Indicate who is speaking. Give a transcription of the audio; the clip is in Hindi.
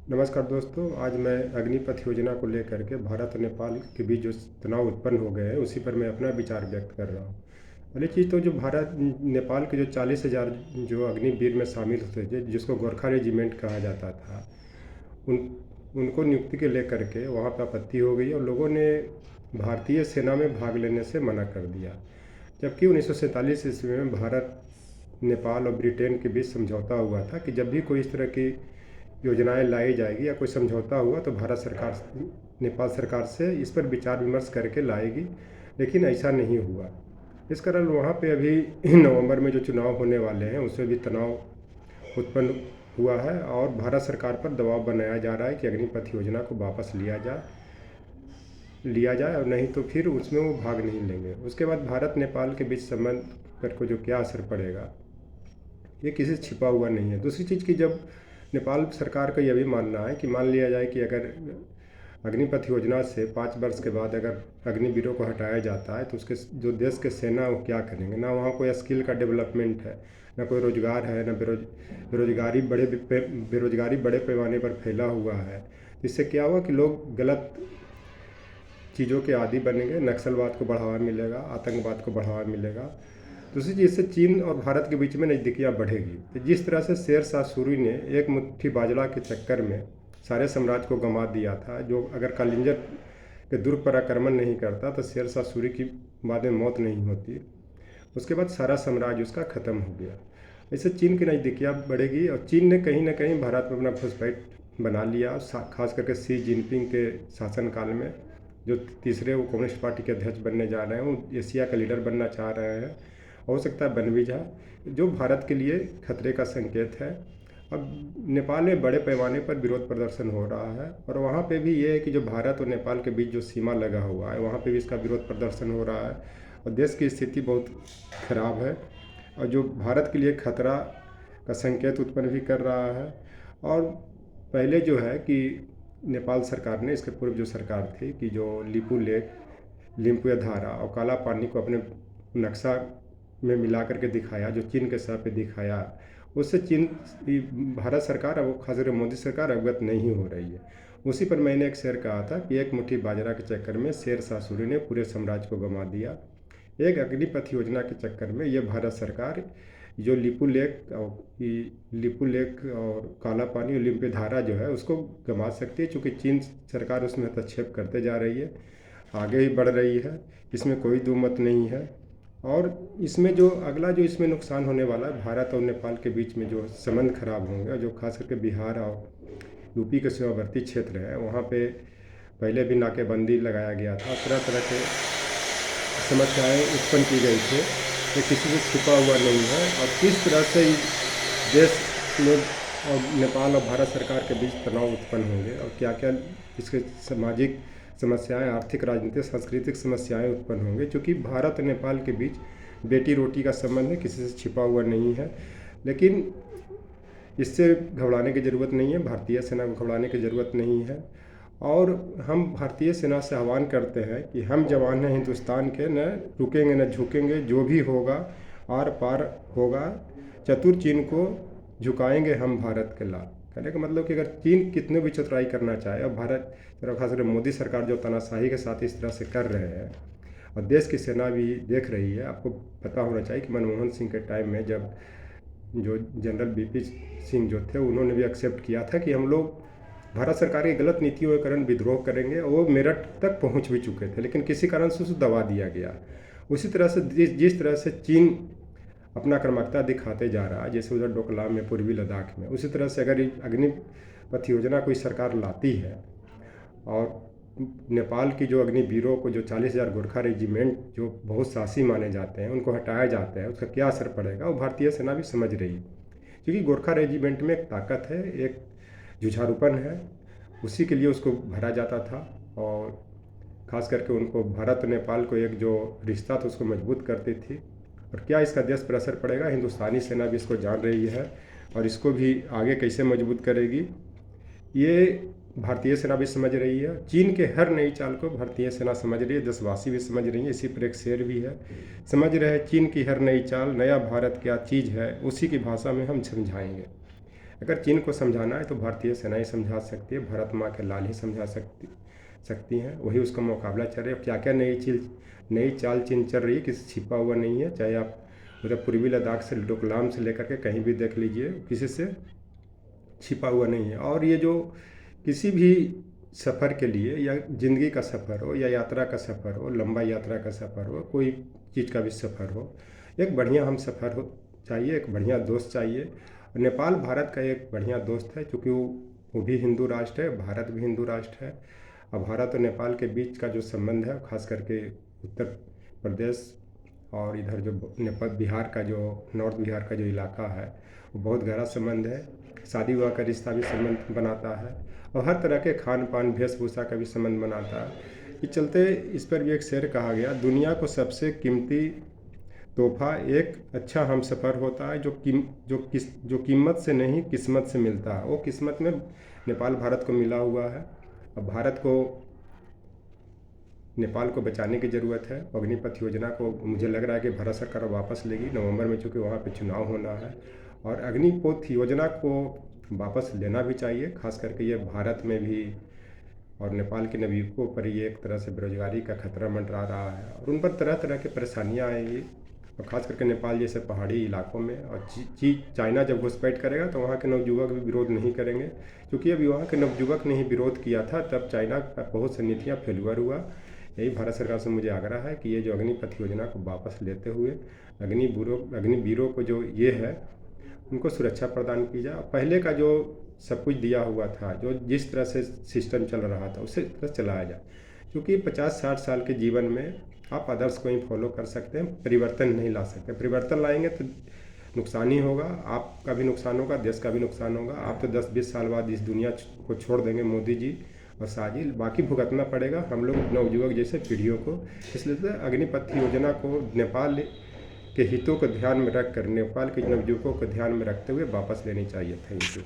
Speaker 1: नमस्कार दोस्तों, आज मैं अग्निपथ योजना को लेकर के भारत और नेपाल के बीच जो तनाव उत्पन्न हो गए हैं उसी पर मैं अपना विचार व्यक्त कर रहा हूँ। पहली चीज़ तो जो भारत नेपाल के जो 40,000 जो अग्निवीर में शामिल होते थे, जिसको गोरखा रेजिमेंट कहा जाता था, उन उनको नियुक्ति के लेकर के वहाँ पर आपत्ति हो गई और लोगों ने भारतीय सेना में भाग लेने से मना कर दिया। जबकि 1947 ईस्वी में भारत, नेपाल और ब्रिटेन के बीच समझौता हुआ था कि जब भी कोई इस तरह की योजनाएं लाई जाएगी या कोई समझौता हुआ तो भारत सरकार नेपाल सरकार से इस पर विचार विमर्श करके लाएगी, लेकिन ऐसा नहीं हुआ। इस कारण वहाँ पे अभी नवंबर में जो चुनाव होने वाले हैं उसमें भी तनाव उत्पन्न हुआ है और भारत सरकार पर दबाव बनाया जा रहा है कि अग्निपथ योजना को वापस लिया जाए और नहीं तो फिर उसमें वो भाग नहीं लेंगे। उसके बाद भारत नेपाल के बीच संबंध पर को जो क्या असर पड़ेगा, ये किसी से छिपा हुआ नहीं है। दूसरी चीज़ की, जब नेपाल सरकार का यह भी मानना है कि मान लिया जाए कि अगर अग्निपथ योजना से 5 वर्ष के बाद अगर अग्निवीरों को हटाया जाता है तो उसके जो देश के सेना वो क्या करेंगे। ना वहाँ कोई स्किल का डेवलपमेंट है, ना कोई रोजगार है, ना बेरोजगारी बड़े पैमाने पर फैला हुआ है। इससे क्या हुआ कि लोग गलत चीज़ों के आदी बनेंगे, नक्सलवाद को बढ़ावा मिलेगा, आतंकवाद को बढ़ावा मिलेगा। दूसरी चीज़ से चीन और भारत के बीच में नज़दीकियाँ बढ़ेगी। तो जिस तरह से शेर शाह सूरी ने एक मुट्ठी बाजरा के चक्कर में सारे साम्राज्य को गंवा दिया था, जो अगर कालिंजर के दुर्ग पर आक्रमण नहीं करता तो शेर शाह सूरी की बाद में मौत नहीं होती। उसके बाद सारा साम्राज्य उसका ख़त्म हो गया। ऐसे चीन की नज़दीकियाँ बढ़ेगी और चीन ने कहीं ना कहीं भारत में अपना घुसपैठ बना लिया, खास करके शी जिनपिंग के शासनकाल में। जो तीसरे वो कम्युनिस्ट पार्टी के अध्यक्ष बनने जा रहे हैं, वो एशिया का लीडर बनना चाह रहे हैं। हो सकता है बन भी जाए, जो भारत के लिए खतरे का संकेत है। अब नेपाल में बड़े पैमाने पर विरोध प्रदर्शन हो रहा है और वहाँ पे भी ये है कि जो भारत और नेपाल के बीच जो सीमा लगा हुआ है वहाँ पे भी इसका विरोध प्रदर्शन हो रहा है और देश की स्थिति बहुत खराब है और जो भारत के लिए खतरा का संकेत उत्पन्न भी कर रहा है। और पहले जो है कि नेपाल सरकार ने, इसके पूर्व जो सरकार थी, कि जो लिपू लेक, लिम्पुया धारा और काला पानी को अपने नक्शा में मिला करके दिखाया, जो चीन के सर पे दिखाया, उससे चीन भारत सरकार और खासकर मोदी सरकार अवगत नहीं हो रही है। उसी पर मैंने एक शेर कहा था कि एक मुट्ठी बाजरा के चक्कर में शेर शाह सूरी ने पूरे साम्राज्य को गंवा दिया। एक अग्निपथ योजना के चक्कर में ये भारत सरकार जो लिपू लेक और काला पानी और लिम्पे धारा जो है उसको गंवा सकती है, चूँकि चीन सरकार उसमें हस्तक्षेप करते जा रही है, आगे ही बढ़ रही है, इसमें कोई दो मत नहीं है। और इसमें जो अगला जो इसमें नुकसान होने वाला है, भारत और नेपाल के बीच में जो संबंध खराब होंगे, जो खास करके बिहार और यूपी के सीमावर्ती क्षेत्र है वहाँ पे पहले भी नाकेबंदी लगाया गया था, तरह तरह के समस्याएं उत्पन्न की गई थी, ये किसी से छिपा हुआ नहीं है। और किस तरह से इस देश में और नेपाल और भारत सरकार के बीच तनाव उत्पन्न होंगे और क्या क्या इसके सामाजिक समस्याएं, आर्थिक, राजनीतिक, सांस्कृतिक समस्याएं उत्पन्न होंगे। क्योंकि भारत और नेपाल के बीच बेटी रोटी का संबंध है, किसी से छिपा हुआ नहीं है। लेकिन इससे घबराने की ज़रूरत नहीं है, भारतीय सेना को घबराने की ज़रूरत नहीं है। और हम भारतीय सेना से आह्वान करते हैं कि हम जवान हैं हिंदुस्तान के, न रुकेंगे न झुकेंगे, जो भी होगा आर पार होगा, चतुर चीन को झुकाएंगे हम भारत के लाल। कहने का मतलब कि अगर चीन कितने भी चतुराई करना चाहे और भारत, खासकर मोदी सरकार जो तानाशाही के साथ इस तरह से कर रहे हैं और देश की सेना भी देख रही है। आपको पता होना चाहिए कि मनमोहन सिंह के टाइम में जब जो जनरल बीपी सिंह जो थे उन्होंने भी एक्सेप्ट किया था कि हम लोग भारत सरकार की गलत नीतियों के कारण विद्रोह करेंगे, और वो मेरठ तक पहुंच भी चुके थे, लेकिन किसी कारण से उसे दबा दिया गया। उसी तरह से जिस तरह से चीन अपना क्रमकता दिखाते जा रहा है, जैसे उधर डोकलाम में, पूर्वी लद्दाख में, उसी तरह से अगर अग्निपथ योजना कोई सरकार लाती है और नेपाल की जो अग्निवीरों को, जो 40,000 गोरखा रेजिमेंट जो बहुत साहसी माने जाते हैं, उनको हटाया जाता है, उसका क्या असर पड़ेगा वो भारतीय सेना भी समझ रही है। क्योंकि गोरखा रेजिमेंट में एक ताकत है, एक जुझारूपन है, उसी के लिए उसको भरा जाता था। और ख़ास करके उनको, भारत और नेपाल को एक जो रिश्ता था उसको मजबूत करती थी। और क्या इसका देश पर असर पड़ेगा, हिंदुस्तानी सेना भी इसको जान रही है और इसको भी आगे कैसे मजबूत करेगी ये भारतीय सेना भी समझ रही है। चीन के हर नई चाल को भारतीय सेना समझ रही है, देशवासी भी समझ रही है। इसी पर एक शेर भी है, समझ रहे हैं चीन की हर नई चाल, नया भारत क्या चीज़ है, उसी की भाषा में हम समझाएंगे। अगर चीन को समझाना है तो भारतीय सेना ही समझा सकती है, भारत माँ के लाल ही समझा सकती हैं। वही उसका मुकाबला चल रहा है। क्या क्या नई चाल चीन चल रही है, किसी छिपा हुआ नहीं है। चाहे आप उधर पूर्वी लद्दाख से डोकलाम से लेकर के कहीं भी देख लीजिए, किसी से छिपा हुआ नहीं है। और ये जो किसी भी सफ़र के लिए, या ज़िंदगी का सफ़र हो या यात्रा का सफ़र हो, लंबा यात्रा का सफ़र हो, कोई चीज़ का भी सफ़र हो, एक बढ़िया हम सफ़र हो चाहिए, एक बढ़िया दोस्त चाहिए। और नेपाल भारत का एक बढ़िया दोस्त है, क्योंकि वो भी हिंदू राष्ट्र है, भारत भी हिंदू राष्ट्र है। और भारत और नेपाल के बीच का जो संबंध है, खास करके उत्तर प्रदेश और इधर जो नेपाल बिहार का जो नॉर्थ बिहार का जो इलाका है, वो बहुत गहरा संबंध है। शादी विवाह का रिश्ता भी संबंध बनाता है, और हर तरह के खान पान वेशभूषा का भी संबंध बनाता है। इस चलते इस पर भी एक शेर कहा गया, दुनिया को सबसे कीमती तोहफा एक अच्छा हमसफ़र होता है, जो कीमत से नहीं किस्मत से मिलता है। वो किस्मत में नेपाल भारत को मिला हुआ है। अब भारत को नेपाल को बचाने की ज़रूरत है। अग्निपथ योजना को मुझे लग रहा है कि भारत सरकार वापस लेगी नवंबर में, चूँकि वहाँ पे चुनाव होना है। और अग्निपथ योजना को वापस लेना भी चाहिए, खास करके ये भारत में भी और नेपाल के नागरिकों पर ये एक तरह से बेरोजगारी का खतरा मंडरा रहा है, और उन पर तरह तरह की परेशानियाँ आएंगी। और ख़ास करके नेपाल जैसे पहाड़ी इलाकों में। और चाइना जब घुसपैठ करेगा तो वहाँ के नवयुवक भी विरोध नहीं करेंगे, क्योंकि अभी वहाँ के नवयुवक ने ही विरोध किया था, तब चाइना का बहुत सी नीतियाँ फेल्यूर हुआ। यही भारत सरकार से मुझे आग्रह है कि ये जो अग्निपथ योजना को वापस लेते हुए अग्निवीरों को जो ये है, उनको सुरक्षा प्रदान की जाए। पहले का जो सब कुछ दिया हुआ था, जो जिस तरह से सिस्टम चल रहा था, उसे तरह चलाया जाए। क्योंकि 50-60 साल के जीवन में आप आदर्श को ही फॉलो कर सकते हैं, परिवर्तन नहीं ला सकते। परिवर्तन लाएंगे तो नुकसान ही होगा, आपका भी नुकसान होगा, देश का भी नुकसान होगा। आप तो 10-20 साल बाद इस दुनिया को छोड़ देंगे, मोदी जी और शाह जी, बाकी भुगतना पड़ेगा हम लोग नवयुवक जैसे पीढ़ियों को। इसलिए अग्निपथ योजना को नेपाल के हितों को ध्यान में रखकर, नेपाल के नवयुवकों को ध्यान में रखते हुए वापस लेनी चाहिए। Thank you.